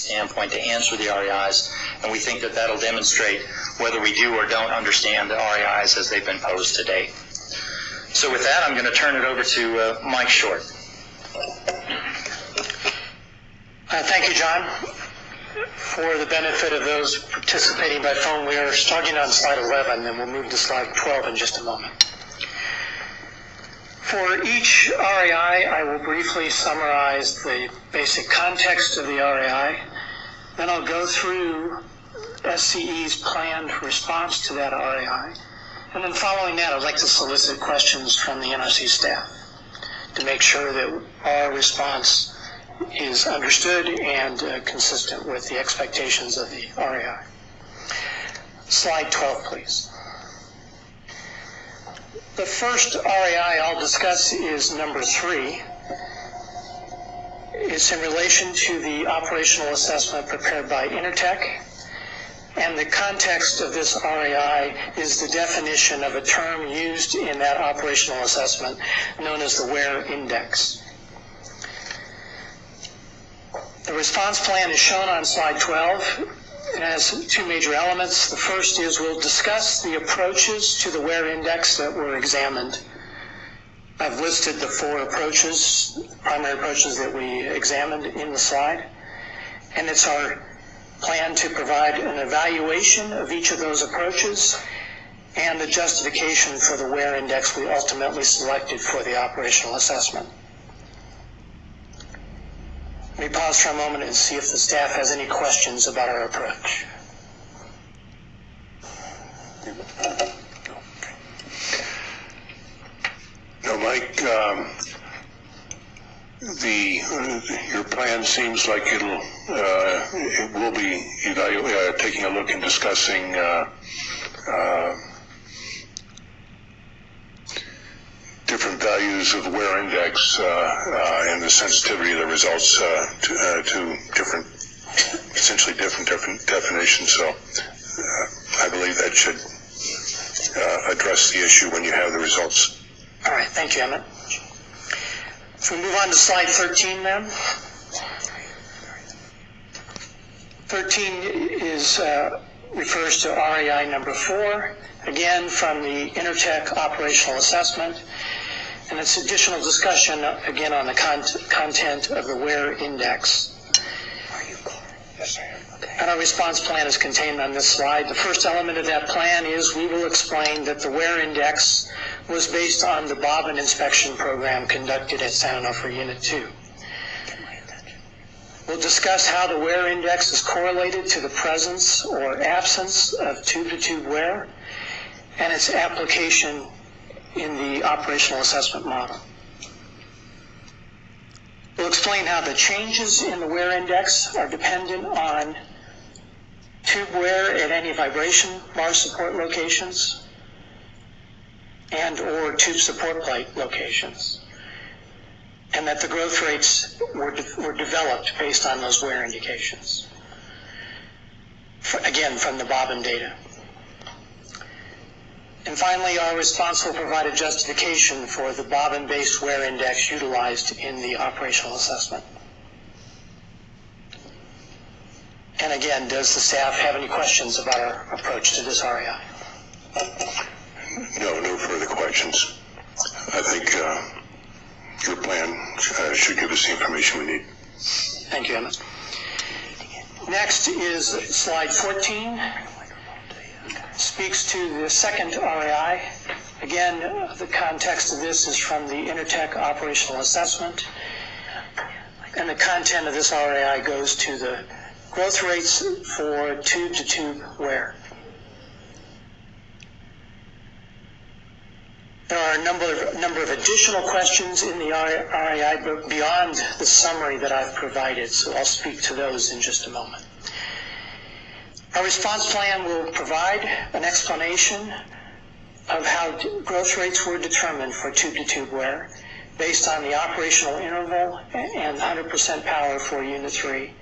standpoint to answer the REIs, and we think that that'll demonstrate whether we do or don't understand the REIs as they've been posed to date. So with that, I'm going to turn it over to Mike Short. Thank you, John. For the benefit of those participating by phone, we are starting on slide 11, and we'll move to slide 12 in just a moment. For each REI, I will briefly summarize the basic context of the REI. Then I'll go through SCE's planned response to that REI. And then following that, I'd like to solicit questions from the NRC staff to make sure that our response is understood and consistent with the expectations of the REI. Slide 12, please. The first REI I'll discuss is number 3. It's in relation to the operational assessment prepared by Intertek. And the context of this REI is the definition of a term used in that operational assessment known as the WARE Index. The response plan is shown on slide 12. It has 2 major elements. The first is we'll discuss the approaches to the WARE Index that were examined. I've listed the 4 approaches, primary approaches that we examined in the slide. And it's our plan to provide an evaluation of each of those approaches and the justification for the WARE Index we ultimately selected for the operational assessment. Let me pause for a moment and see if the staff has any questions about our approach. No, Mike, your plan seems like it will be taking a look and discussing different values of the WARE Index and the sensitivity of the results to different, essentially different definitions. So I believe that should address the issue when you have the results. All right, thank you, Emmett. So we move on to slide 13 then. 13 refers to REI number 4, again from the Intertek operational assessment, and it's additional discussion again on the content of the WARE Index. Are you clear? Yes, I am. Okay. And our response plan is contained on this slide. The first element of that plan is we will explain that the WARE Index was based on the bobbin inspection program conducted at San Onofre Unit 2. We'll discuss how the WARE Index is correlated to the presence or absence of tube-to-tube wear and its application in the operational assessment model. We'll explain how the changes in the WARE Index are dependent on tube wear at any vibration bar support locations and or tube support plate locations, and that the growth rates were developed based on those wear indications. Again, from the bobbin data. And finally, our response will provide a justification for the bobbin-based wear index utilized in the operational assessment. And again, does the staff have any questions about our approach to this REI? No further questions. I think your plan should give us the information we need. Thank you, Emmett. Next is slide 14. Speaks to the second REI. Again, the context of this is from the Intertek operational assessment. And the content of this REI goes to the growth rates for tube-to-tube wear. There are a number of additional questions in the REI beyond the summary that I've provided, so I'll speak to those in just a moment. Our response plan will provide an explanation of how growth rates were determined for tube-to-tube wear based on the operational interval and 100% power for Unit 3